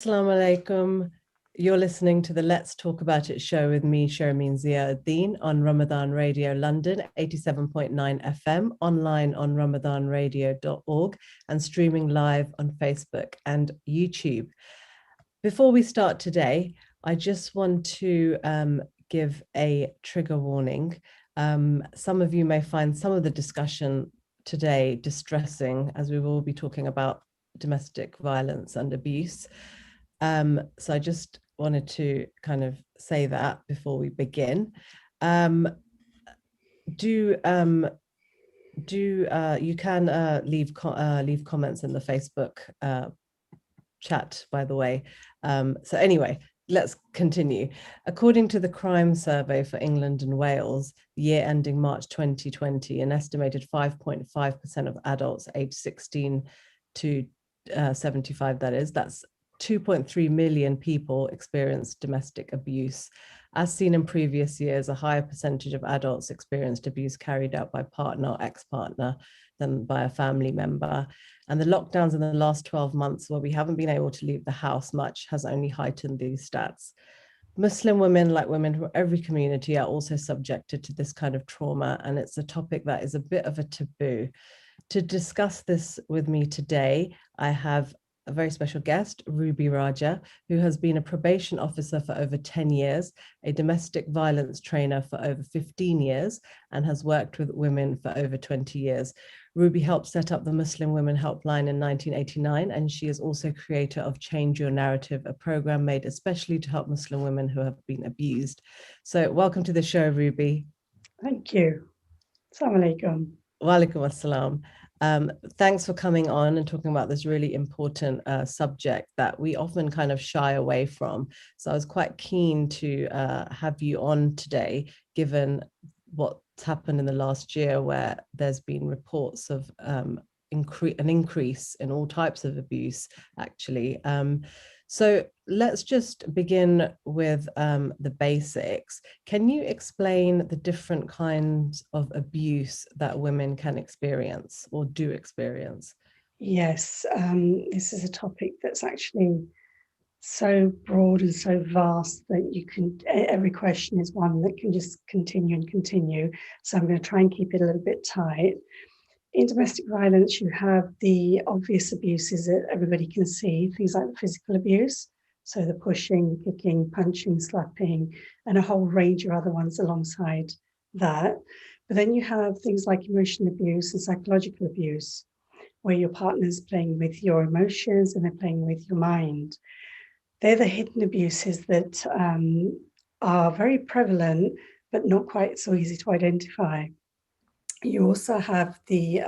Assalamu alaikum. You're listening to the Let's Talk About It show with me, Sharmeen Ziauddin, on Ramadan Radio London, 87.9 FM, online on ramadanradio.org, and streaming live on Facebook and YouTube. Before we start today, I just want to give a trigger warning. Some of you may find some of the discussion today distressing, as we will be talking about domestic violence and abuse. So I just wanted to kind of say that before we begin. You can leave comments in the Facebook chat, by the way. So anyway, let's continue. According to the crime survey for England and Wales, the year ending March 2020, an estimated 5.5% of adults aged 16 to 75, that's 2.3 million people experienced domestic abuse. As seen in previous years, a higher percentage of adults experienced abuse carried out by partner or ex-partner than by a family member. And the lockdowns in the last 12 months, where we haven't been able to leave the house much, has only heightened these stats. Muslim women, like women from every community, are also subjected to this kind of trauma, and it's a topic that is a bit of a taboo. To discuss this with me today, I have a very special guest, Ruby Raja, who has been a probation officer for over 10 years, a domestic violence trainer for over 15 years, and has worked with women for over 20 years. Ruby helped set up the Muslim Women Helpline in 1989, and she is also creator of Change Your Narrative, a program made especially to help Muslim women who have been abused. So welcome to the show, Ruby. Thank you. Assalamu alaikum. Wa alaikum assalam. Thanks for coming on and talking about this really important subject that we often kind of shy away from. So I was quite keen to have you on today, given what's happened in the last year, where there's been reports of an increase in all types of abuse, actually. So let's just begin with the basics. Can you explain the different kinds of abuse that women can experience or do experience? Yes, this is a topic that's actually so broad and so vast that every question is one that can just continue and continue. So I'm going to try and keep it a little bit tight. In domestic violence, you have the obvious abuses that everybody can see, things like physical abuse, so the pushing, kicking, punching, slapping, and a whole range of other ones alongside that. But then you have things like emotional abuse and psychological abuse, where your partner's playing with your emotions and they're playing with your mind. They're the hidden abuses that are very prevalent, but not quite so easy to identify. You also have the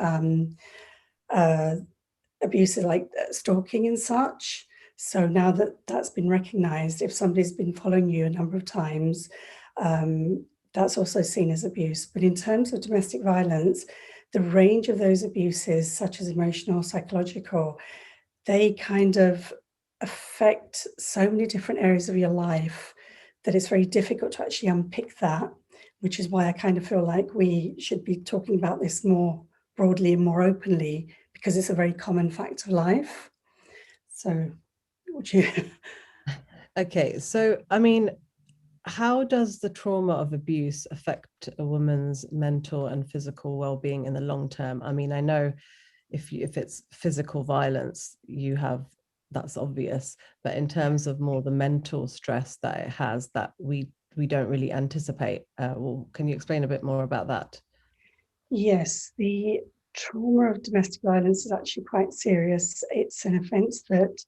abuses like stalking and such. So now that that's been recognized, if somebody's been following you a number of times, that's also seen as abuse. But in terms of domestic violence, the range of those abuses, such as emotional, psychological, they kind of affect so many different areas of your life that it's very difficult to actually unpick that, which is why I kind of feel like we should be talking about this more broadly and more openly, because it's a very common fact of life. So, would you? Okay, so I mean, how does the trauma of abuse affect a woman's mental and physical well-being in the long term? I mean, I know if it's physical violence, that's obvious, but in terms of more the mental stress that it has that we don't really anticipate, well, can you explain a bit more about that? Yes, the trauma of domestic violence is actually quite serious. It's an offence that,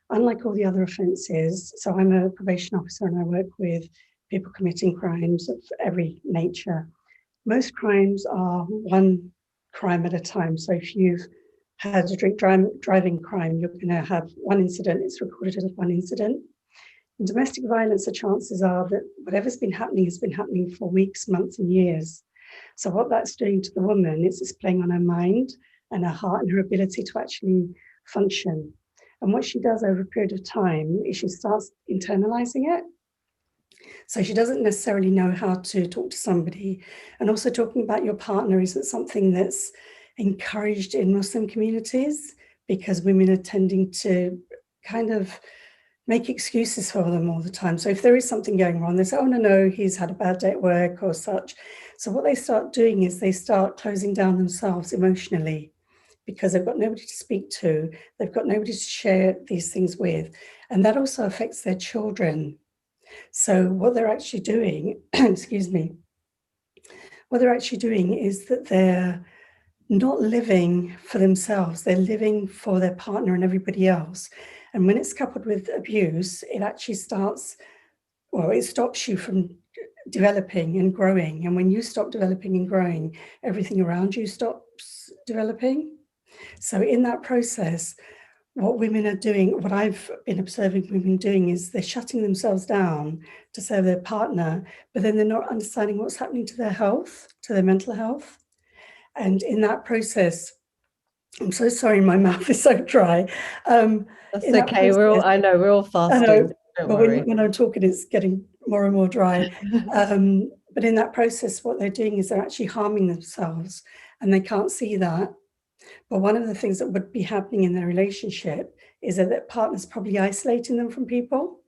unlike all the other offences, so I'm a probation officer and I work with people committing crimes of every nature. Most crimes are one crime at a time. So if you've had a driving crime, you're going to have one incident, it's recorded as one incident. In domestic violence, the chances are that whatever's been happening has been happening for weeks, months, and years. So what that's doing to the woman is it's playing on her mind and her heart and her ability to actually function. And what she does over a period of time is she starts internalizing it. So she doesn't necessarily know how to talk to somebody. And also talking about your partner isn't something that's encouraged in Muslim communities, because women are tending to kind of make excuses for them all the time. So if there is something going wrong, they say, oh, no, he's had a bad day at work or such. So what they start doing is they start closing down themselves emotionally because they've got nobody to speak to. They've got nobody to share these things with. And that also affects their children. So what they're actually doing, excuse me, what they're actually doing is that they're not living for themselves, they're living for their partner and everybody else. And when it's coupled with abuse, it actually starts, well, it stops you from developing and growing. And when you stop developing and growing, everything around you stops developing. So in that process, what women are doing, what I've been observing women doing, is they're shutting themselves down to serve their partner, but then they're not understanding what's happening to their health, to their mental health. And in that process, I'm so sorry, my mouth is so dry. That's okay. I know we're all I know, fasting. Don't but worry. when I'm talking, it's getting more and more dry. But in that process, what they're doing is they're actually harming themselves, and they can't see that. But one of the things that would be happening in their relationship is that their partner's probably isolating them from people.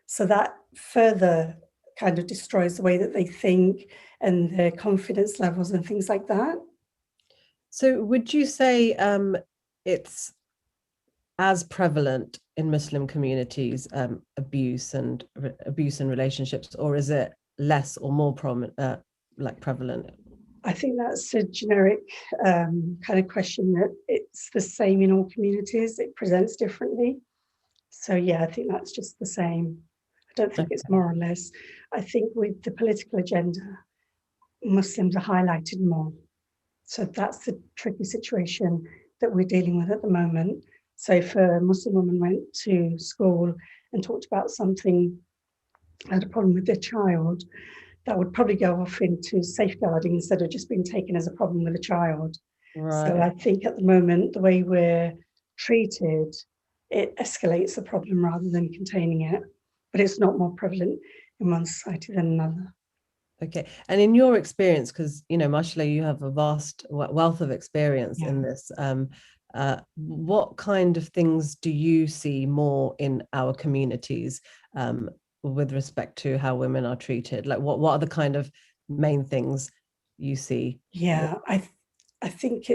So that further kind of destroys the way that they think and their confidence levels and things like that. So would you say it's as prevalent in Muslim communities, abuse and relationships, or is it less or more prominent, like prevalent? I think that's a generic kind of question, that it's the same in all communities. It presents differently. So yeah, I think that's just the same. I don't think it's more or less. I think with the political agenda, Muslims are highlighted more. So that's the tricky situation that we're dealing with at the moment. So if a Muslim woman went to school and talked about something, had a problem with their child, that would probably go off into safeguarding instead of just being taken as a problem with a child. Right. So I think at the moment, the way we're treated, it escalates the problem rather than containing it. But it's not more prevalent in one society than another. Okay. And in your experience, because, mashallah, you have a vast wealth of experience in this, what kind of things do you see more in our communities with respect to how women are treated? Like what are the kind of main things you see? Yeah, I think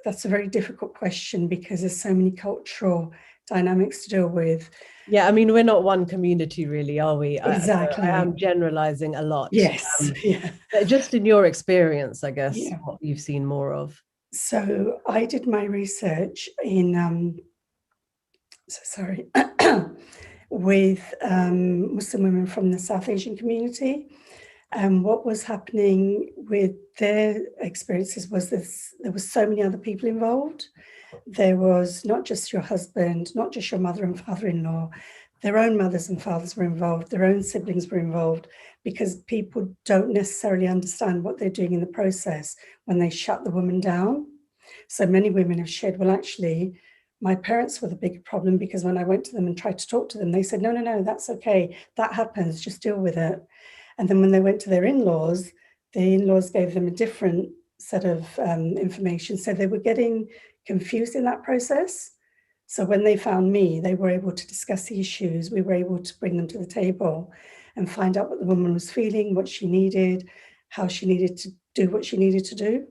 that's a very difficult question because there's so many cultural dynamics to deal with. Yeah, I mean, we're not one community really, are we? Exactly. I am generalizing a lot. Yes. Yeah. Just in your experience, I guess, Yeah. what you've seen more of. So I did my research in, with Muslim women from the South Asian community. And what was happening with their experiences was this: there were so many other people involved. There was not just your husband, not just your mother and father-in-law, their own mothers and fathers were involved, their own siblings were involved, because people don't necessarily understand what they're doing in the process when they shut the woman down. So many women have shared, well, actually, my parents were the big problem because when I went to them and tried to talk to them, they said, no, that's okay. That happens, just deal with it. And then when they went to their in-laws, the in-laws gave them a different set of information. So they were getting confused in that process. So when they found me, they were able to discuss the issues. We were able to bring them to the table and find out what the woman was feeling, what she needed, how she needed to do what she needed to do.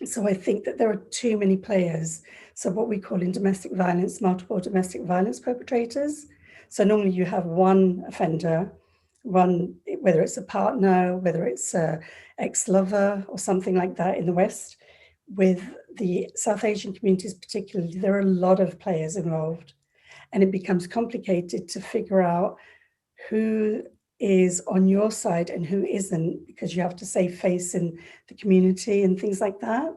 So I think that there are too many players. So what we call in domestic violence, multiple domestic violence perpetrators. So normally you have one offender, one, whether it's a partner, whether it's a ex-lover or something like that in the West. With the South Asian communities particularly, there are a lot of players involved, and it becomes complicated to figure out who is on your side and who isn't, because you have to save face in the community and things like that.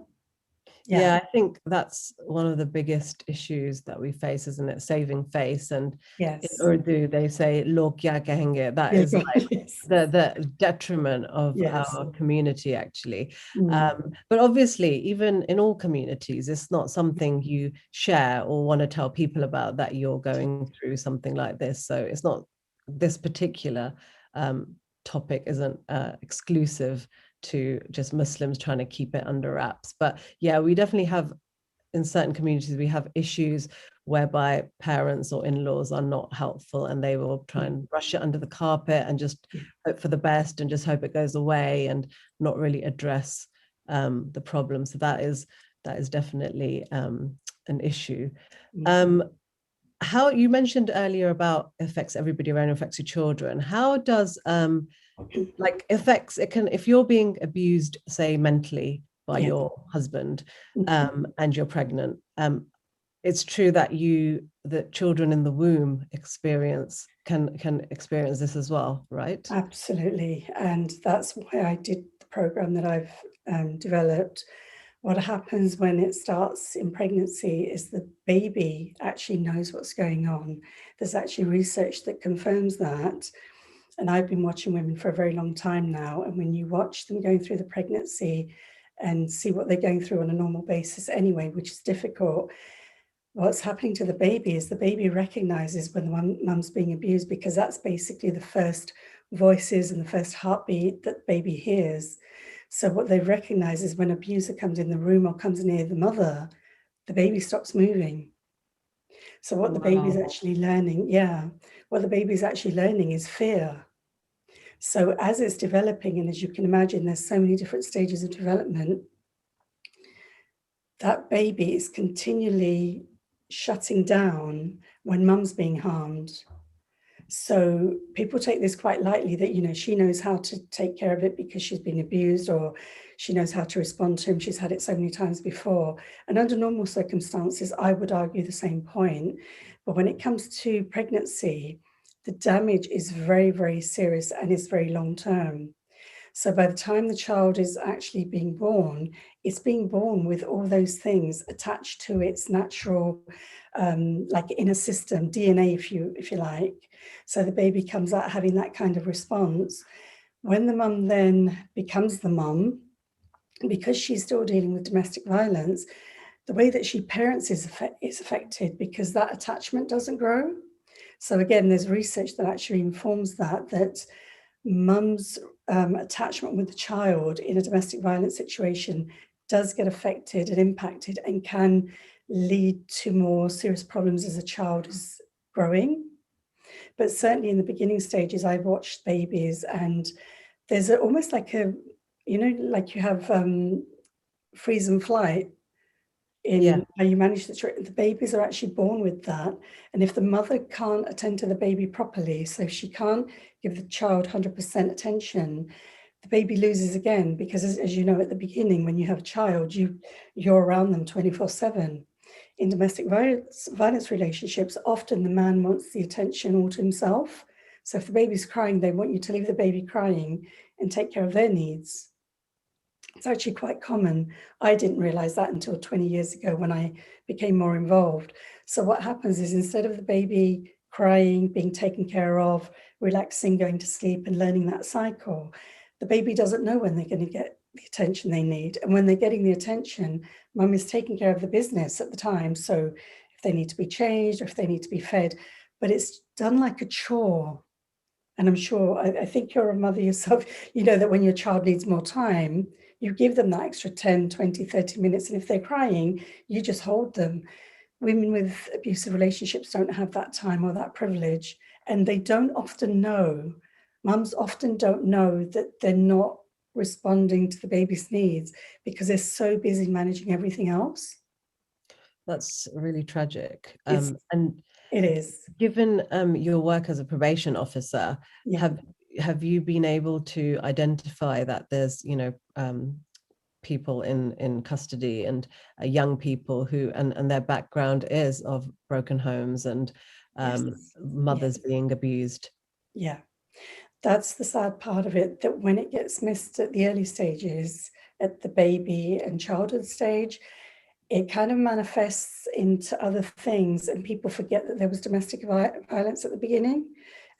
Yeah, I think that's one of the biggest issues that we face, isn't it? Saving face. And yes, in Urdu, they say "log kya kahenge." That is like the detriment of our community, actually. But obviously, even in all communities, it's not something you share or want to tell people about, that you're going through something like this. So it's not, this particular topic isn't exclusive to just Muslims trying to keep it under wraps. But yeah, we definitely have, in certain communities, we have issues whereby parents or in-laws are not helpful and they will try and brush it under the carpet and just hope for the best and just hope it goes away and not really address the problem. So that is definitely an issue. How you mentioned earlier about affects everybody around, affects your children. How does like affects it can, if you're being abused, say mentally by your husband, and you're pregnant, it's true that children in the womb can experience this as well, right? Absolutely, and that's why I did the program that I've developed. What happens when it starts in pregnancy is the baby actually knows what's going on. There's actually research that confirms that. And I've been watching women for a very long time now. And when you watch them going through the pregnancy and see what they're going through on a normal basis anyway, which is difficult, what's happening to the baby is the baby recognizes when the mum's being abused, because that's basically the first voices and the first heartbeat that baby hears. So what they recognize is when abuser comes in the room or comes near the mother, the baby stops moving. So what the baby's actually learning, what the baby's actually learning is fear. So as it's developing, and as you can imagine, there's so many different stages of development, that baby is continually shutting down when mum's being harmed. So people take this quite lightly that, you know, she knows how to take care of it because she's been abused, or she knows how to respond to him. She's had it so many times before. And under normal circumstances, I would argue the same point. But when it comes to pregnancy, the damage is very, very serious and is very long term. So by the time the child is actually being born, it's being born with all those things attached to its natural, like inner system, DNA, if you like. So the baby comes out having that kind of response. When the mum then becomes the mum, because she's still dealing with domestic violence, the way that she parents is affected because that attachment doesn't grow. So again, there's research that actually informs that mum's attachment with the child in a domestic violence situation does get affected and impacted and can lead to more serious problems as a child is growing. But certainly in the beginning stages, I've watched babies, and there's almost like like you have freeze and flight in how you manage the babies are actually born with that. And if the mother can't attend to the baby properly, so if she can't give the child 100% attention, the baby loses again, because as you know, at the beginning, when you have a child, you're around them 24/7. In domestic violence relationships, often the man wants the attention all to himself. So if the baby's crying, they want you to leave the baby crying and take care of their needs. It's actually quite common. I didn't realize that until 20 years ago when I became more involved. So what happens is, instead of the baby crying, being taken care of, relaxing, going to sleep and learning that cycle, the baby doesn't know when they're going to get the attention they need. And when they're getting the attention, mum is taking care of the business at the time. So if they need to be changed or if they need to be fed, but it's done like a chore. And I'm sure, I think you're a mother yourself, you know that when your child needs more time, you give them that extra 10, 20, 30 minutes. And if they're crying, you just hold them. Women with abusive relationships don't have that time or that privilege. And they don't often know, mums often don't know that they're not responding to the baby's needs because they're so busy managing everything else. That's really tragic. And it is. Given your work as a probation officer, have you been able to identify that there's, you know, people in custody and young people who and their background is of broken homes and mothers being abused? Yeah, that's the sad part of it, that when it gets missed at the early stages, at the baby and childhood stage, it kind of manifests into other things, and people forget that there was domestic violence at the beginning.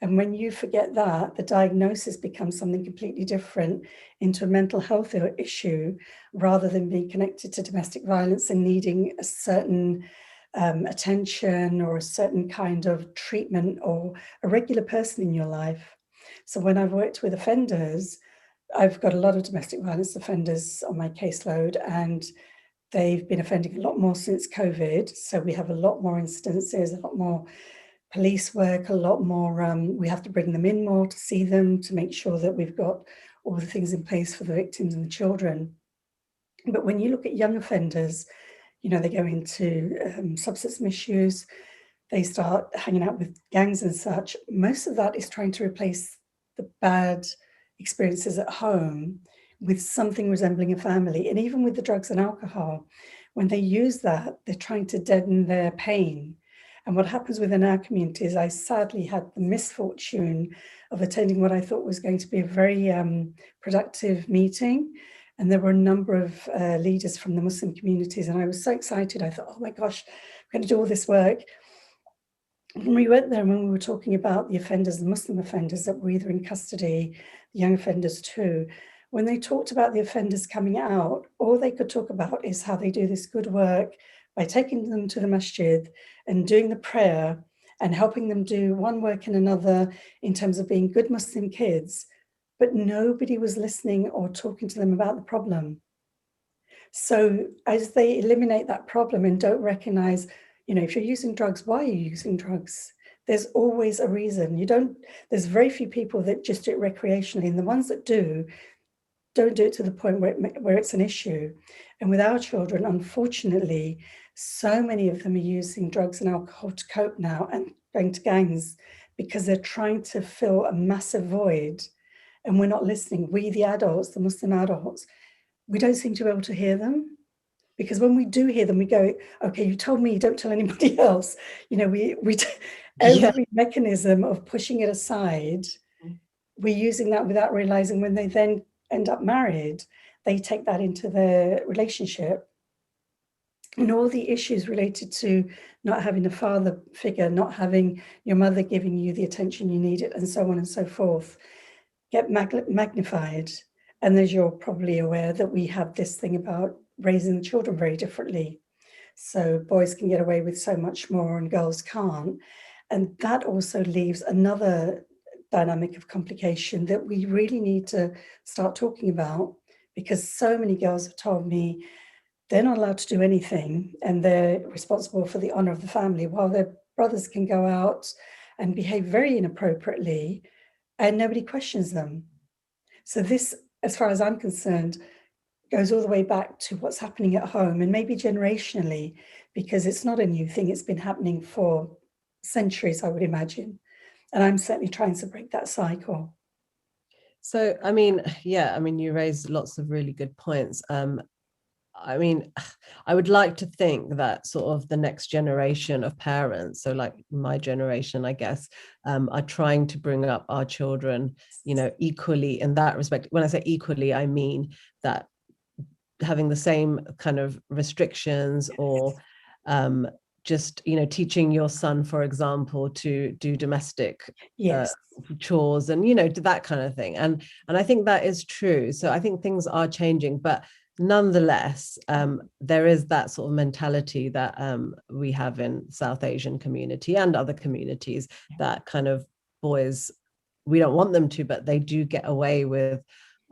And when you forget that, the diagnosis becomes something completely different, into a mental health issue, rather than being connected to domestic violence and needing a certain attention or a certain kind of treatment or a regular person in your life. So when I've worked with offenders, I've got a lot of domestic violence offenders on my caseload, and They've been offending a lot more since COVID. So we have a lot more instances, a lot more police work, a lot more, we have to bring them in more to see them, to make sure that we've got all the things in place for the victims and the children. But when you look at young offenders, you know, they go into substance misuse, they start hanging out with gangs and such. Most of that is trying to replace the bad experiences at home with something resembling a family. And even with the drugs and alcohol, when they use that, they're trying to deaden their pain. And what happens within our community is I sadly had the misfortune of attending what I thought was going to be a very productive meeting. And there were a number of leaders from the Muslim communities. And I was so excited. I thought, oh my gosh, I'm going to do all this work. When we went there and when we were talking about the offenders, the Muslim offenders that were either in custody, the young offenders too, when they talked about the offenders coming out, all they could talk about is how they do this good work by taking them to the masjid and doing the prayer and helping them do one work and another in terms of being good Muslim kids, but nobody was listening or talking to them about the problem. So as they eliminate that problem and don't recognize, you know, if you're using drugs, why are you using drugs? There's always a reason. There's very few people that just do it recreationally, and the ones that do, don't do it to the point where it's an issue. And with our children, unfortunately, so many of them are using drugs and alcohol to cope now and going to gangs because they're trying to fill a massive void. And we're not listening. We, the adults, the Muslim adults, we don't seem to be able to hear them. Because when we do hear them, we go, okay, you told me, don't tell anybody else. You know, every mechanism of pushing it aside, we're using that without realizing when they then end up married, they take that into their relationship. And all the issues related to not having a father figure, not having your mother giving you the attention you needed, and so on and so forth, get magnified. And as you're probably aware, that we have this thing about raising the children very differently. So boys can get away with so much more and girls can't. And that also leaves another dynamic of complication that we really need to start talking about, because so many girls have told me they're not allowed to do anything and they're responsible for the honor of the family, while their brothers can go out and behave very inappropriately and nobody questions them. So this, as far as I'm concerned, goes all the way back to what's happening at home, and maybe generationally, because it's not a new thing. It's been happening for centuries, I would imagine. And I'm certainly trying to break that cycle. So, I mean, you raised lots of really good points. I mean, I would like to think that sort of the next generation of parents, so like my generation, I guess, are trying to bring up our children, you know, equally in that respect. When I say equally, I mean that having the same kind of restrictions, or just, you know, teaching your son, for example, to do domestic chores and, you know, that kind of thing. And I think that is true. So I think things are changing, but nonetheless, there is that sort of mentality that we have in South Asian community and other communities, that kind of boys, we don't want them to, but they do get away with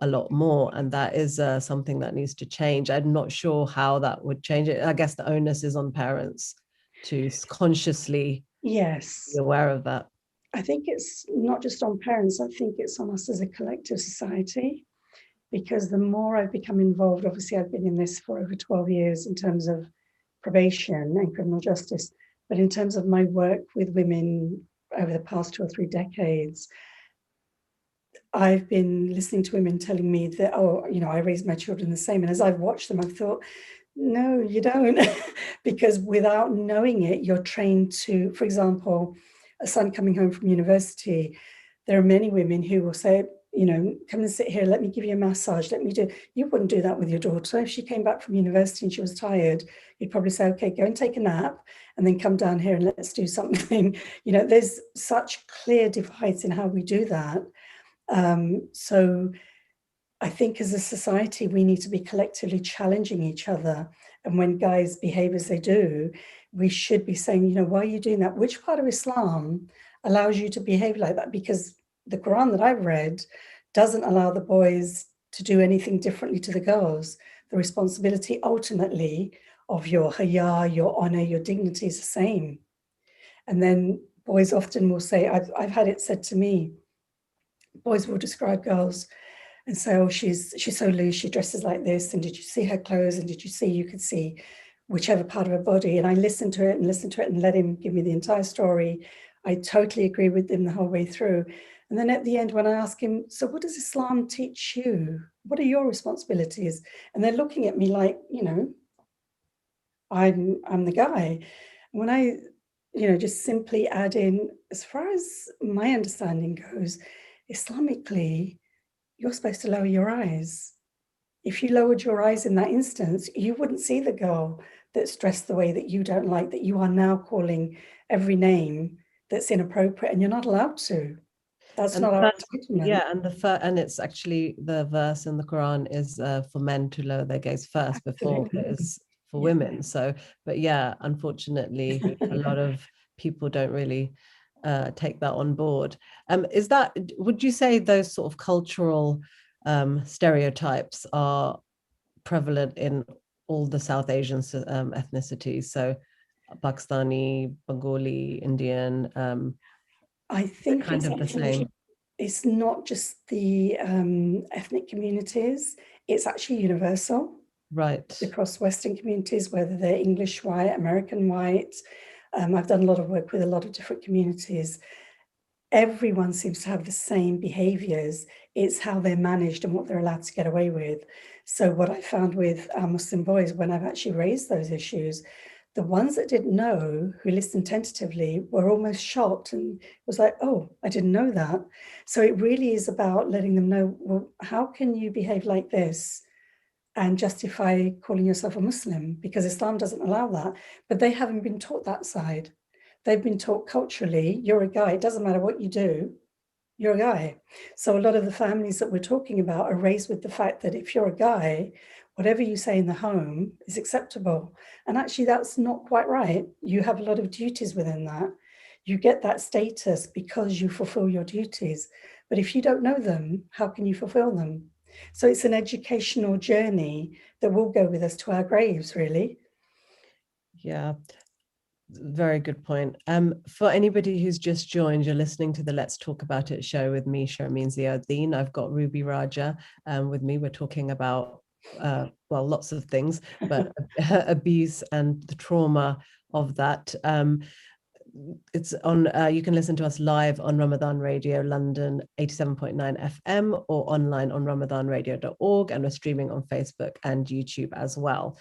a lot more, and that is something that needs to change. I'm not sure how that would change it. I guess the onus is on parents to consciously be aware of that. I think it's not just on parents, I think it's on us as a collective society, because the more I've become involved, obviously I've been in this for over 12 years in terms of probation and criminal justice, but in terms of my work with women over the past 2 or 3 decades, I've been listening to women telling me that, oh, you know, I raised my children the same. And as I've watched them, I've thought, no, you don't. Because without knowing it, you're trained to, for example, a son coming home from university, there are many women who will say, you know, come and sit here, let me give you a massage, let me do. You wouldn't do that with your daughter. If she came back from university and she was tired, you'd probably say, okay, go and take a nap and then come down here and let's do something. You know, there's such clear divides in how we do that. So I think as a society, we need to be collectively challenging each other. And when guys behave as they do, we should be saying, you know, why are you doing that? Which part of Islam allows you to behave like that? Because the Quran that I've read doesn't allow the boys to do anything differently to the girls. the responsibility ultimately of your haya, your honor, your dignity is the same. And then boys often will say, I've had it said to me, boys will describe girls and say, oh, she's so loose, she dresses like this, and did you see her clothes, and did you see, you could see whichever part of her body. And I listened to it and let him give me the entire story. I totally agree with him the whole way through. And then at the end, when I ask him, so what does Islam teach you? What are your responsibilities? And they're looking at me like, you know, I'm the guy. And when I, you know, just simply add in, as far as my understanding goes, Islamically, you're supposed to lower your eyes. If you lowered your eyes in that instance, you wouldn't see the girl that's dressed the way that you don't like, that you are now calling every name that's inappropriate, and you're not allowed to. That's not our entitlement. Yeah, and it's actually the verse in the Quran is for men to lower their gaze first before it is for women. So, but yeah, unfortunately, a lot of people don't really take that on board. Would you say those sort of cultural stereotypes are prevalent in all the South Asian ethnicities? So Pakistani, Bengali, Indian, I think kind of the same. It's not just the ethnic communities, it's actually universal. Right. Across Western communities, whether they're English white, American white. I've done a lot of work with a lot of different communities. Everyone seems to have the same behaviors. It's how they're managed and what they're allowed to get away with. So what I found with our Muslim boys, when I've actually raised those issues, the ones that didn't know, who listened tentatively, were almost shocked and was like, oh, I didn't know that. So it really is about letting them know, well, how can you behave like this and justify calling yourself a Muslim? Because Islam doesn't allow that, but they haven't been taught that side. They've been taught culturally, you're a guy, it doesn't matter what you do, you're a guy. So a lot of the families that we're talking about are raised with the fact that if you're a guy, whatever you say in the home is acceptable. And actually that's not quite right. You have a lot of duties within that. You get that status because you fulfill your duties. But if you don't know them, how can you fulfill them? So it's an educational journey that will go with us to our graves, really. Yeah, very good point. For anybody who's just joined, you're listening to the Let's Talk About It show with me, Sharmeen Ziauddin. I've got Ruby Raja with me. We're talking about, well, lots of things, but abuse and the trauma of that. It's on, you can listen to us live on Ramadan Radio London 87.9 FM or online on ramadanradio.org, and we're streaming on Facebook and YouTube as well.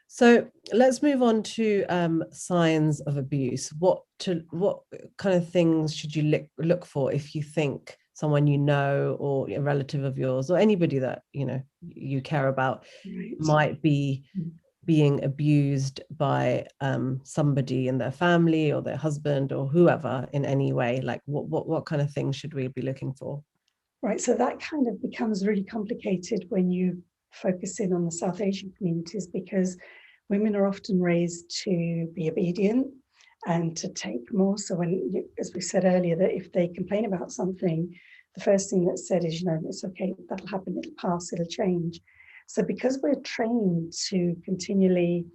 So let's move on to signs of abuse. What kind of things should you look for if you think someone you know or a relative of yours or anybody that you care about might be being abused by somebody in their family or their husband or whoever in any way? Like what kind of things should we be looking for? Right, so that kind of becomes really complicated when you focus in on the South Asian communities, because women are often raised to be obedient and to take more. So when, as we said earlier, that if they complain about something, the first thing that's said is, it's okay, that'll happen, it'll pass, it'll change. So because we're trained to continually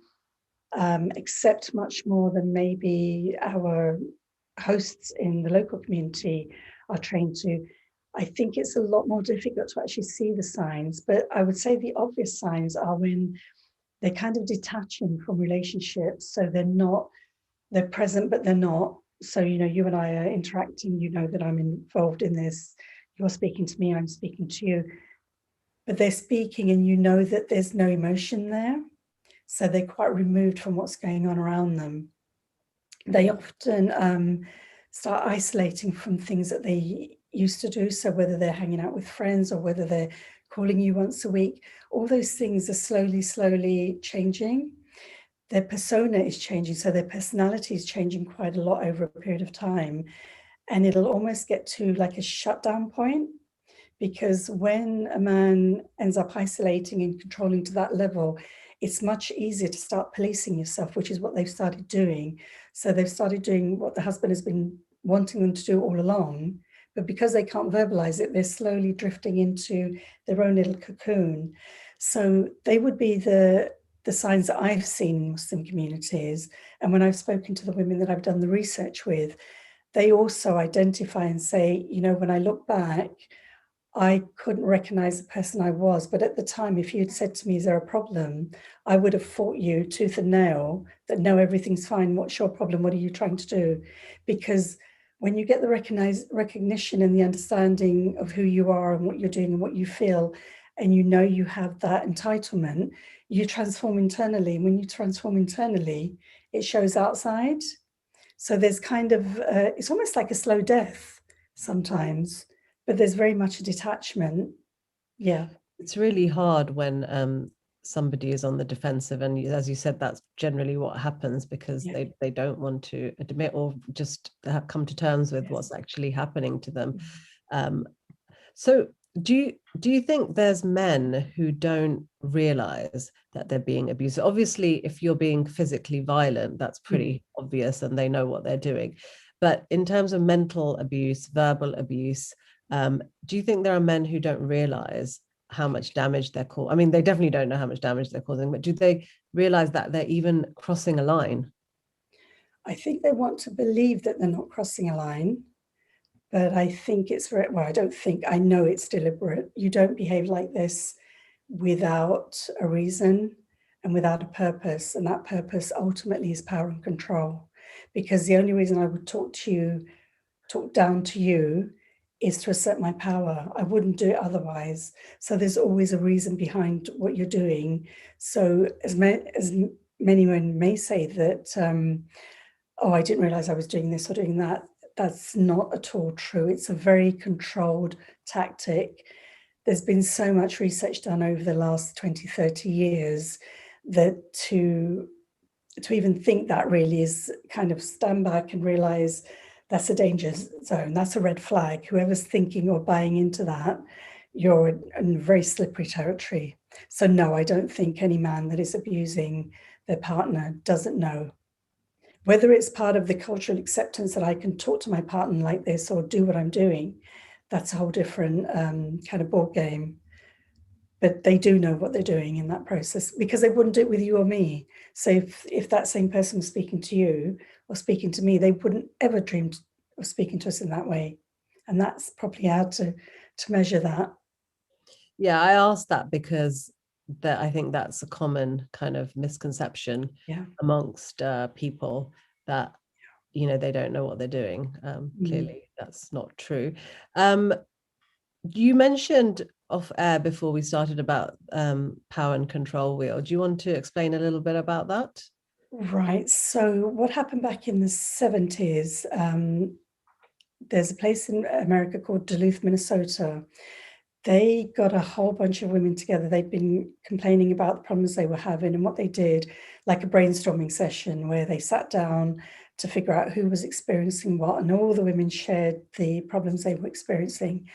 accept much more than maybe our hosts in the local community are trained to, I think it's a lot more difficult to actually see the signs. But I would say the obvious signs are when they're kind of detaching from relationships. So they're present, but they're not. So, you and I are interacting, that I'm involved in this. You're speaking to me, I'm speaking to you. But they're speaking and that there's no emotion there. So they're quite removed from what's going on around them. They often start isolating from things that they used to do. So whether they're hanging out with friends or whether they're calling you once a week, all those things are slowly changing. Their persona is changing. So their personality is changing quite a lot over a period of time. And it'll almost get to like a shutdown point, because when a man ends up isolating and controlling to that level, it's much easier to start policing yourself, which is what they've started doing. So they've started doing what the husband has been wanting them to do all along, but because they can't verbalize it, they're slowly drifting into their own little cocoon. So they would be the signs that I've seen in Muslim communities. And when I've spoken to the women that I've done the research with, they also identify and say, you know, when I look back, I couldn't recognize the person I was. But at the time, if you'd said to me, is there a problem? I would have fought you tooth and nail that no, everything's fine. What's your problem? What are you trying to do? Because when you get the recognition and the understanding of who you are and what you're doing and what you feel, and you know you have that entitlement, you transform internally. And when you transform internally, it shows outside. So there's kind of, it's almost like a slow death sometimes, but there's very much a detachment. Yeah. It's really hard when somebody is on the defensive, and as you said, that's generally what happens because Yeah. they don't want to admit or just come to terms with what's actually happening to them. So do you think there's men who don't realize that they're being abused? Obviously, if you're being physically violent, that's pretty obvious and they know what they're doing. But in terms of mental abuse, verbal abuse, do you think there are men who don't realize how much damage they're causing? I mean, they definitely don't know how much damage they're causing, but do they realize that they're even crossing a line? I think they want to believe that they're not crossing a line, but I think it's very, well, I don't think, I know it's deliberate. You don't behave like this without a reason and without a purpose. And that purpose ultimately is power and control. Because the only reason I would talk down to you is to assert my power. I wouldn't do it otherwise. So there's always a reason behind what you're doing. So as many men may say that, oh, I didn't realize I was doing this or doing that, that's not at all true. It's a very controlled tactic. There's been so much research done over the last 20, 30 years that to even think that really is kind of stand back and realize that's a danger zone. That's a red flag. Whoever's thinking or buying into that, you're in very slippery territory. So no, I don't think any man that is abusing their partner doesn't know. Whether it's part of the cultural acceptance that I can talk to my partner like this or do what I'm doing, that's a whole different kind of ball game. But they do know what they're doing in that process because they wouldn't do it with you or me. So if that same person was speaking to you or speaking to me, they wouldn't ever dream of speaking to us in that way. And that's probably how to measure that. Yeah, I asked that because I think that's a common kind of misconception amongst people that they don't know what they're doing. Clearly, that's not true. You mentioned off air before we started about power and control wheel. Do you want to explain a little bit about that? Right. So what happened back in the 70s? There's a place in America called Duluth, Minnesota. They got a whole bunch of women together. They'd been complaining about the problems they were having, and what they did, like a brainstorming session where they sat down to figure out who was experiencing what, and all the women shared the problems they were experiencing.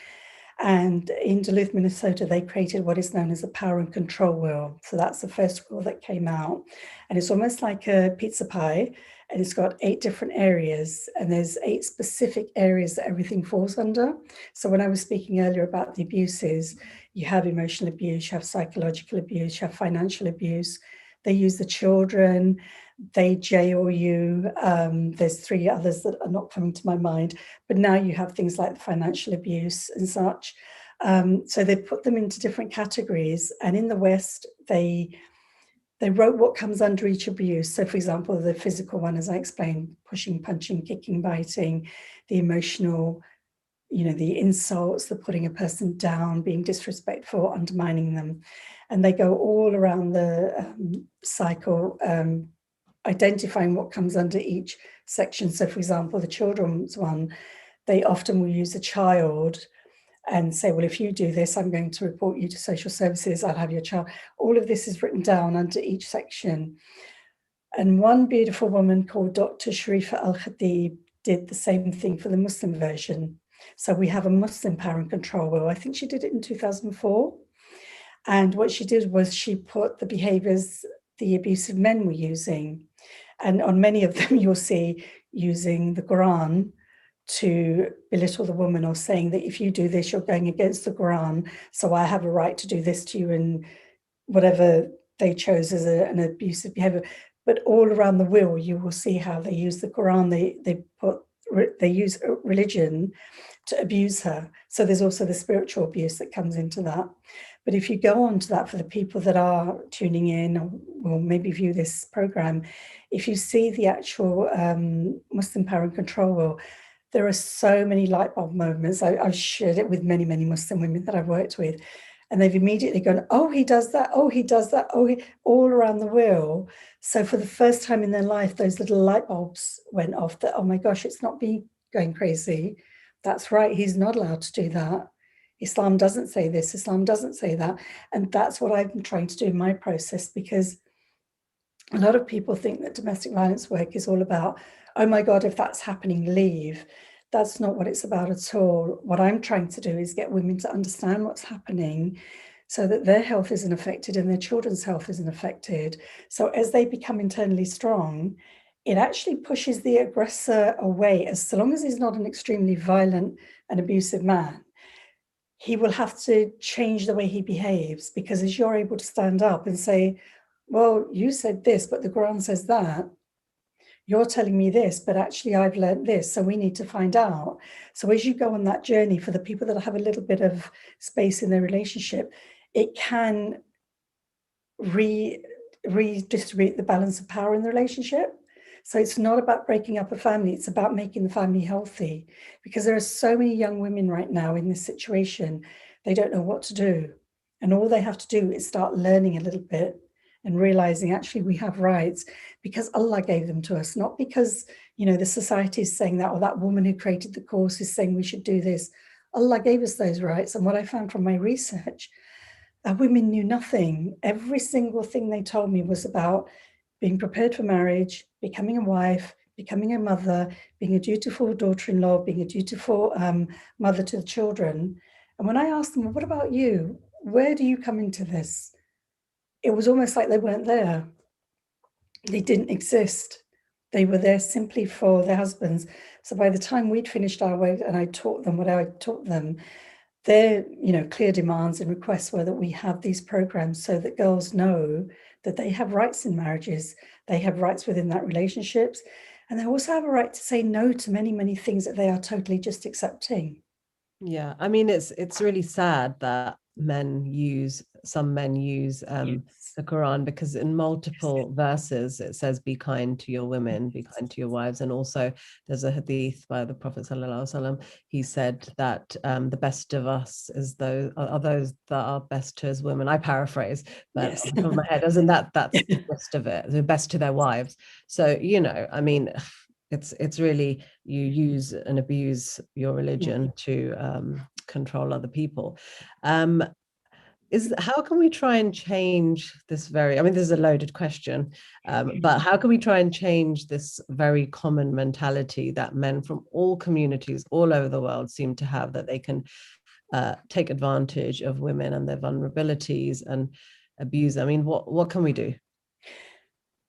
And in Duluth, Minnesota, they created what is known as a power and control wheel. So that's the first wheel that came out. And it's almost like a pizza pie. And it's got 8 different areas. And there's 8 specific areas that everything falls under. So when I was speaking earlier about the abuses, you have emotional abuse, you have psychological abuse, you have financial abuse. They use the children, they jail you. There's 3 others that are not coming to my mind, but now you have things like the financial abuse and such. So they put them into different categories, and in the West, they wrote what comes under each abuse. So for example, the physical one, as I explained, pushing, punching, kicking, biting, the emotional, the insults, the putting a person down, being disrespectful, undermining them. And they go all around the cycle, identifying what comes under each section. So for example, the children's one, they often will use a child and say, well, if you do this, I'm going to report you to social services, I'll have your child. All of this is written down under each section. And one beautiful woman called Dr. Sharifa Al-Khatib did the same thing for the Muslim version. So we have a Muslim power and control wheel. I think she did it in 2004. And what she did was she put the behaviors the abusive men were using. And on many of them, you'll see using the Quran to belittle the woman, or saying that if you do this, you're going against the Quran. So I have a right to do this to you and whatever they chose as an abusive behavior. But all around the will, you will see how they use the Quran. They use religion to abuse her. So there's also the spiritual abuse that comes into that. But if you go on to that, for the people that are tuning in or will maybe view this program, if you see the actual Muslim power and control will, there are so many light bulb moments. I've shared it with many, many Muslim women that I've worked with. And they've immediately gone, oh, he does that. Oh, he does that. Oh, all around the wheel. So for the first time in their life, those little light bulbs went off that, oh my gosh, it's not me going crazy. That's right. He's not allowed to do that. Islam doesn't say this. Islam doesn't say that. And that's what I've been trying to do in my process, because a lot of people think that domestic violence work is all about, oh my God, if that's happening, leave. That's not what it's about at all. What I'm trying to do is get women to understand what's happening so that their health isn't affected and their children's health isn't affected. So as they become internally strong, it actually pushes the aggressor away. As so long as he's not an extremely violent and abusive man, he will have to change the way he behaves, because as you're able to stand up and say, well, you said this, but the Quran says that. You're telling me this, but actually I've learned this, so we need to find out. So as you go on that journey, for the people that have a little bit of space in their relationship, it can redistribute the balance of power in the relationship. So it's not about breaking up a family, it's about making the family healthy, because there are so many young women right now in this situation, they don't know what to do. And all they have to do is start learning a little bit and realizing actually we have rights because Allah gave them to us, not because, you know, the society is saying that, or that woman who created the course is saying we should do this. Allah gave us those rights. And what I found from my research, women knew nothing. Every single thing they told me was about being prepared for marriage, becoming a wife, becoming a mother, being a dutiful daughter-in-law, being a dutiful mother to the children. And when I asked them, well, what about you? Where do you come into this? It was almost like they weren't there. They didn't exist. They were there simply for their husbands. So by the time we'd finished our work and I taught them what I taught them, their, you know, clear demands and requests were that we have these programs so that girls know that they have rights in marriages, they have rights within that relationships, and they also have a right to say no to many, many things that they are totally just accepting. Yeah, I mean, it's really sad that some men use the Quran, because in multiple verses it says, be kind to your women, be kind to your wives. And also there's a hadith by the Prophet sallallahu alaihi wasallam. He said that the best of us are those that are best to his women. I paraphrase, but Yes. off the top of my head, isn't that's the best of it, the best to their wives. So, you know, I mean, it's really, you use and abuse your religion to control other people. How can we try and change this I mean, this is a loaded question, but how can we try and change this very common mentality that men from all communities all over the world seem to have, that they can take advantage of women and their vulnerabilities and abuse? I mean, what can we do?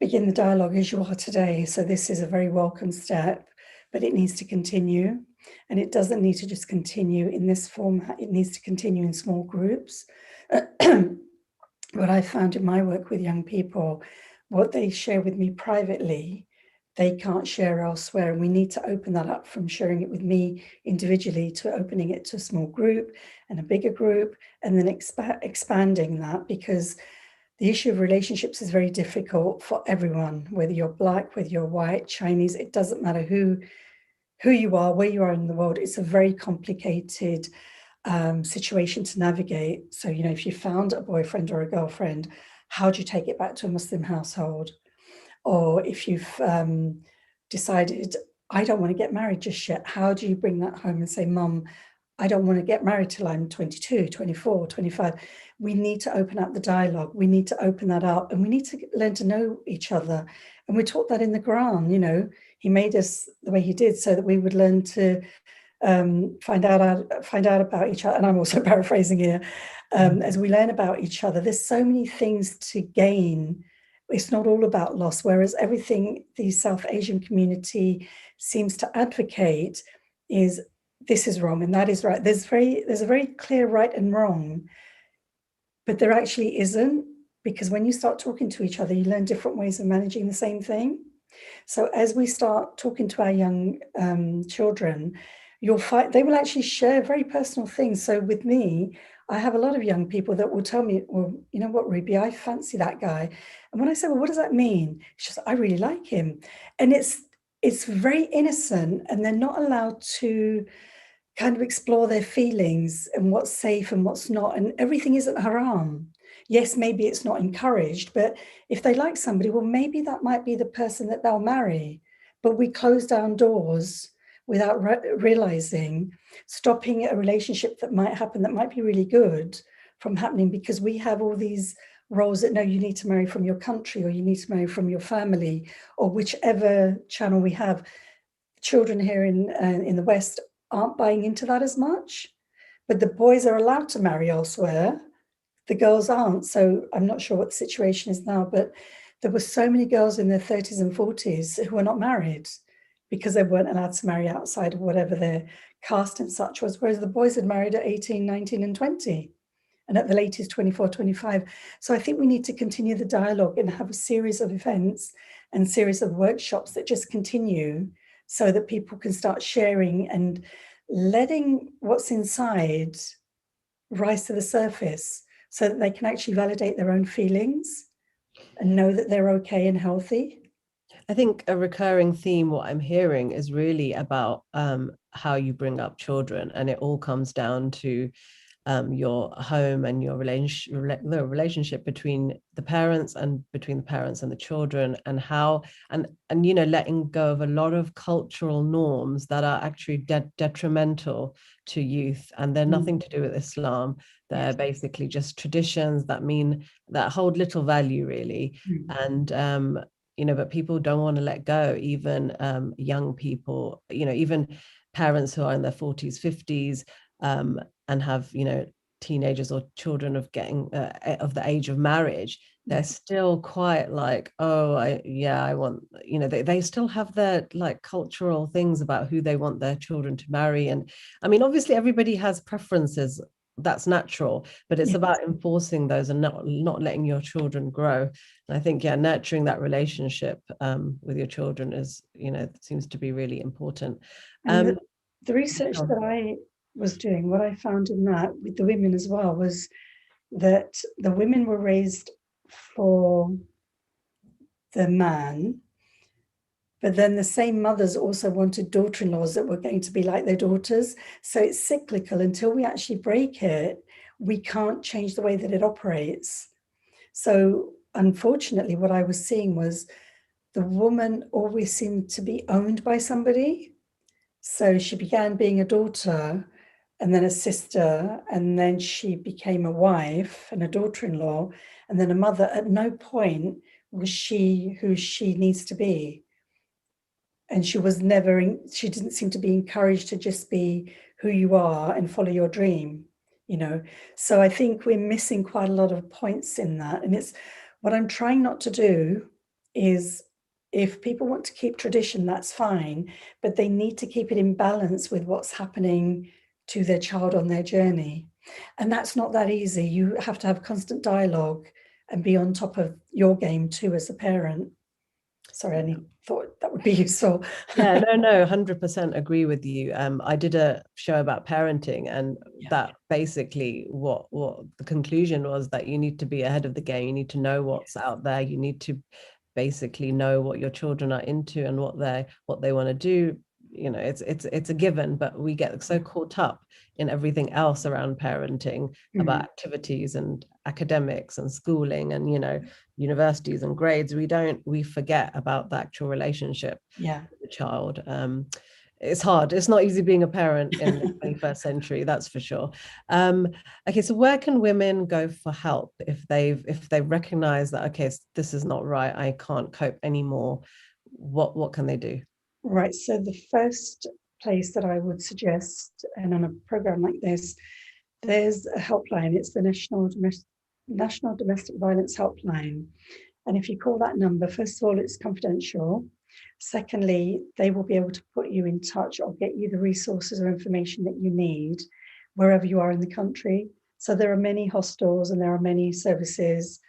Begin the dialogue as you are today. So this is a very welcome step, but it needs to continue. And it doesn't need to just continue in this format. It needs to continue in small groups. What I found in my work with young people, what they share with me privately, they can't share elsewhere. And we need to open that up from sharing it with me individually to opening it to a small group and a bigger group, and then expanding that, because the issue of relationships is very difficult for everyone, whether you're Black, whether you're white, Chinese, it doesn't matter who you are, where you are in the world. It's a very complicated situation to navigate. So, you know, if you found a boyfriend or a girlfriend, how do you take it back to a Muslim household? Or if you've decided, I don't want to get married just yet, how do you bring that home and say, Mum, I don't want to get married till I'm 22, 24, 25. We need to open up the dialogue. We need to open that up, and we need to learn to know each other. And we taught that in the Quran, you know, he made us the way he did so that we would learn to find out about each other. And I'm also paraphrasing here. As we learn about each other, there's so many things to gain. It's not all about loss, whereas everything the South Asian community seems to advocate is this is wrong and that is right. There's a very clear right and wrong, but there actually isn't. because when you start talking to each other, you learn different ways of managing the same thing. So as we start talking to our young children, they will actually share very personal things. So with me, I have a lot of young people that will tell me, well, you know what, Ruby, I fancy that guy. And when I say, well, what does that mean? It's just, I really like him. And it's very innocent, and they're not allowed to kind of explore their feelings and what's safe and what's not. And everything isn't haram. Yes, maybe it's not encouraged, but if they like somebody, well, maybe that might be the person that they'll marry. But we close down doors without realizing, stopping a relationship that might happen, that might be really good, from happening, because we have all these roles that, no, you need to marry from your country, or you need to marry from your family, or whichever channel we have. Children here in the West aren't buying into that as much, but the boys are allowed to marry elsewhere. The girls aren't. So I'm not sure what the situation is now, but there were so many girls in their 30s and 40s who were not married because they weren't allowed to marry outside of whatever their caste and such was, whereas the boys had married at 18, 19 and 20, and at the latest 24, 25. So I think we need to continue the dialogue and have a series of events and series of workshops that just continue, so that people can start sharing and letting what's inside rise to the surface, so that they can actually validate their own feelings and know that they're okay and healthy. I think a recurring theme, what I'm hearing, is really about how you bring up children, and it all comes down to your home and your the relationship between the parents and between the parents and the children, and how and you know, letting go of a lot of cultural norms that are actually detrimental to youth, and they're nothing to do with Islam. They're basically just traditions that hold little value, really. And you know, but people don't want to let go, even young people, you know, even parents who are in their 40s, 50s, and have, you know, teenagers or children of getting of the age of marriage. They're still quite like, oh, I want, you know, they still have their like cultural things about who they want their children to marry. And I mean, obviously everybody has preferences, that's natural, but it's about enforcing those and not letting your children grow. And I think, yeah, nurturing that relationship with your children is, you know, seems to be really important. And the research that I was doing, what I found in that with the women as well, was that the women were raised for the man, but then the same mothers also wanted daughter-in-laws that were going to be like their daughters. So it's cyclical. Until we actually break it, we can't change the way that it operates. So unfortunately, what I was seeing was the woman always seemed to be owned by somebody. So she began being a daughter, and then a sister, and then she became a wife and a daughter-in-law, and then a mother. At no point was she who she needs to be. And she didn't seem to be encouraged to just be who you are and follow your dream, you know. So I think we're missing quite a lot of points in that. And it's what I'm trying not to do is, if people want to keep tradition, that's fine, but they need to keep it in balance with what's happening to their child on their journey. And that's not that easy. You have to have constant dialogue and be on top of your game too as a parent. Sorry, I thought that would be useful. Yeah, no, 100% agree with you. I did a show about parenting, and that basically what the conclusion was, that you need to be ahead of the game. You need to know what's out there. You need to basically know what your children are into and what they want to do. You know, it's a given, but we get so caught up in everything else around parenting, about activities and academics and schooling and, you know, universities and grades. We forget about the actual relationship with the child. It's hard. It's not easy being a parent in the 21st century, that's for sure. Okay, so where can women go for help if they recognize that, okay, this is not right, I can't cope anymore? What can they do? Right. So the first place that I would suggest, and on a program like this, there's a helpline. It's the National Domestic Violence Helpline. And if you call that number, first of all, it's confidential. Secondly, they will be able to put you in touch or get you the resources or information that you need wherever you are in the country. So there are many hostels and there are many services.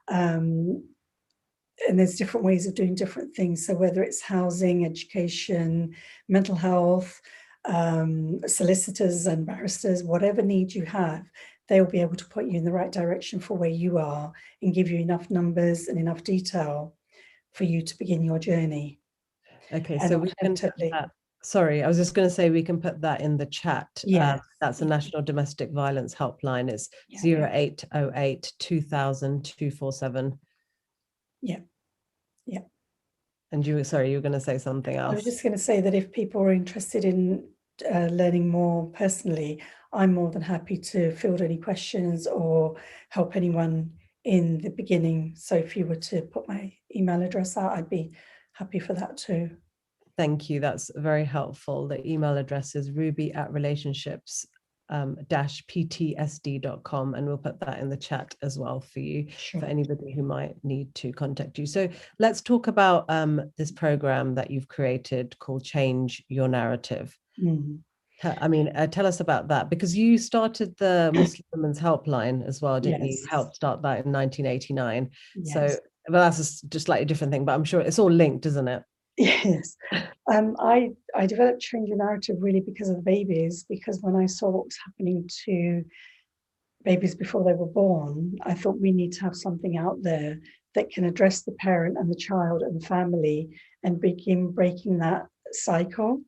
And there's different ways of doing different things. So whether it's housing, education, mental health, solicitors and barristers, whatever need you have, they will be able to put you in the right direction for where you are and give you enough numbers and enough detail for you to begin your journey. Okay, And so we can put that, sorry, I was just going to say we can put that in the chat. Yes. That's the National Domestic Violence Helpline. It's 0808 2000 247. Yeah. Yeah. And you were going to say something else. I was just going to say that if people are interested in learning more personally, I'm more than happy to field any questions or help anyone in the beginning. So if you were to put my email address out, I'd be happy for that too. Thank you. That's very helpful. The email address is ruby@relationships-ptsd.com, and we'll put that in the chat as well for you, for anybody who might need to contact you. So let's talk about this program that you've created called Change Your Narrative. I mean, tell us about that, because you started the Muslim Women's Helpline as well, didn't you? You helped start that in 1989. So, well, that's just slightly different thing, but I'm sure it's all linked, isn't it? Yes. I developed Change Your Narrative really because of the babies, because when I saw what was happening to babies before they were born, I thought we need to have something out there that can address the parent and the child and the family and begin breaking that cycle.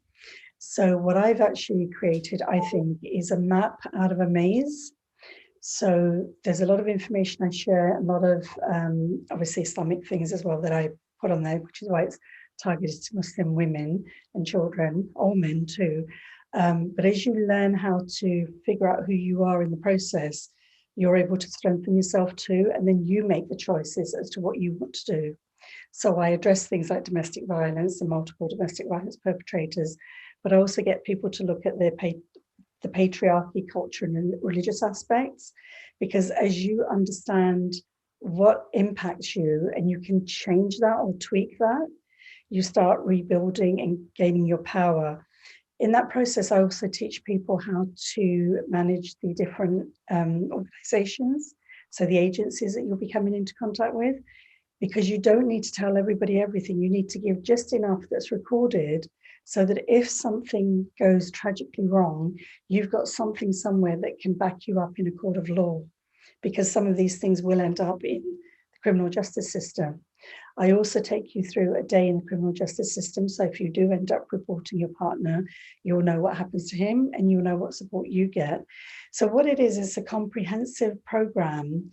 So what I've actually created, I think, is a map out of a maze. So there's a lot of information I share, a lot of obviously Islamic things as well that I put on there, which is why it's targeted to Muslim women and children, or men too. But as you learn how to figure out who you are in the process, you're able to strengthen yourself too, and then you make the choices as to what you want to do. So I address things like domestic violence and multiple domestic violence perpetrators, but I also get people to look at the patriarchy, culture, and religious aspects, because as you understand what impacts you and you can change that or tweak that, you start rebuilding and gaining your power. In that process, I also teach people how to manage the different organizations, so the agencies that you'll be coming into contact with, because you don't need to tell everybody everything. You need to give just enough that's recorded so that if something goes tragically wrong, you've got something somewhere that can back you up in a court of law, because some of these things will end up in the criminal justice system. I also take you through a day in the criminal justice system. So if you do end up reporting your partner, you'll know what happens to him and you'll know what support you get. So what it is a comprehensive program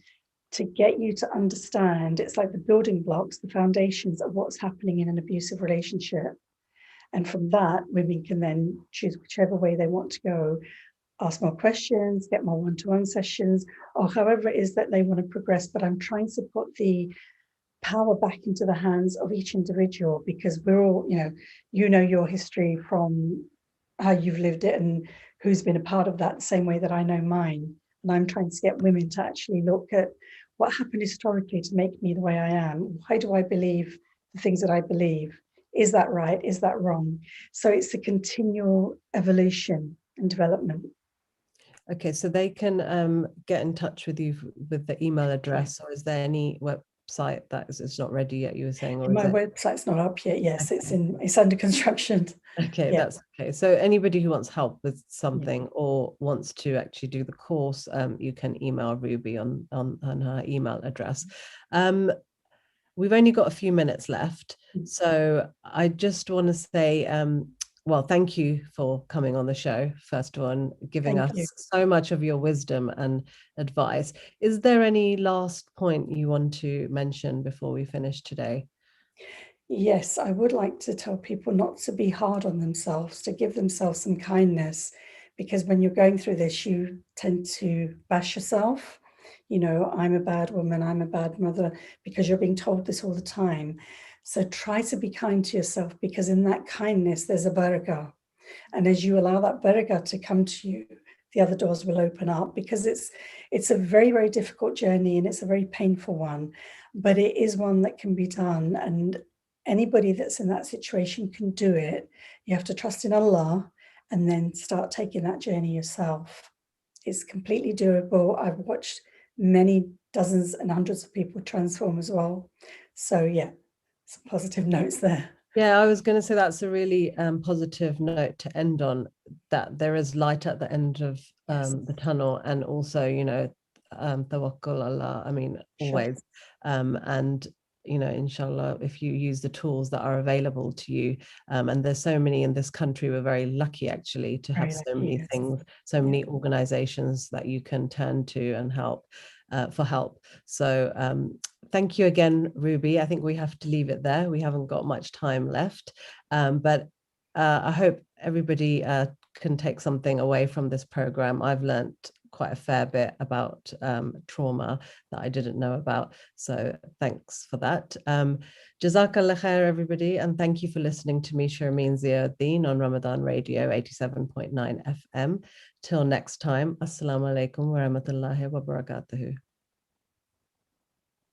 to get you to understand. It's like the building blocks, the foundations of what's happening in an abusive relationship. And from that, women can then choose whichever way they want to go, ask more questions, get more one-to-one sessions, or however it is that they want to progress. But I'm trying to put the power back into the hands of each individual, because we're all, you know your history from how you've lived it and who's been a part of that, the same way that I know mine. And I'm trying to get women to actually look at what happened historically to make me the way I am. Why do I believe the things that I believe? Is that right? Is that wrong? So it's a continual evolution and development. Okay, so they can get in touch with you with the email address, or is there any website that is not ready yet, you were saying? Or my website's not up yet. Yes, okay. It's under construction. Okay, yeah. That's okay. So anybody who wants help with something or wants to actually do the course, you can email Ruby on her email address. We've only got a few minutes left, so I just want to say, well, thank you for coming on the show, first of all, and giving us so much of your wisdom and advice. Is there any last point you want to mention before we finish today? Yes, I would like to tell people not to be hard on themselves, to give themselves some kindness, because when you're going through this, you tend to bash yourself. I'm a bad woman, I'm a bad mother, because you're being told this all the time. So try to be kind to yourself, because in that kindness, there's a barakah. And as you allow that barakah to come to you, the other doors will open up, because it's a very, very difficult journey and it's a very painful one, but it is one that can be done. And anybody that's in that situation can do it. You have to trust in Allah and then start taking that journey yourself. It's completely doable. I've watched many dozens and hundreds of people transform as well. So yeah, some positive notes there. Yeah, I was going to say that's a really positive note to end on, that there is light at the end of the tunnel, and also, you know, tawakkul Allah, I mean, always. And, you know, inshallah, if you use the tools that are available to you, and there's so many in this country, we're very lucky actually to have so many things, so many organizations that you can turn to and help. For help. So thank you again, Ruby. I think we have to leave it there. We haven't got much time left, but I hope everybody can take something away from this program. I've learned quite a fair bit about trauma that I didn't know about. So thanks for that. Jazakallah khair, everybody. And thank you for listening to me, Sharmeen Ziauddin, on Ramadan Radio 87.9 FM. Till next time, Assalamu alaikum wa rahmatullahi wa barakatuhu.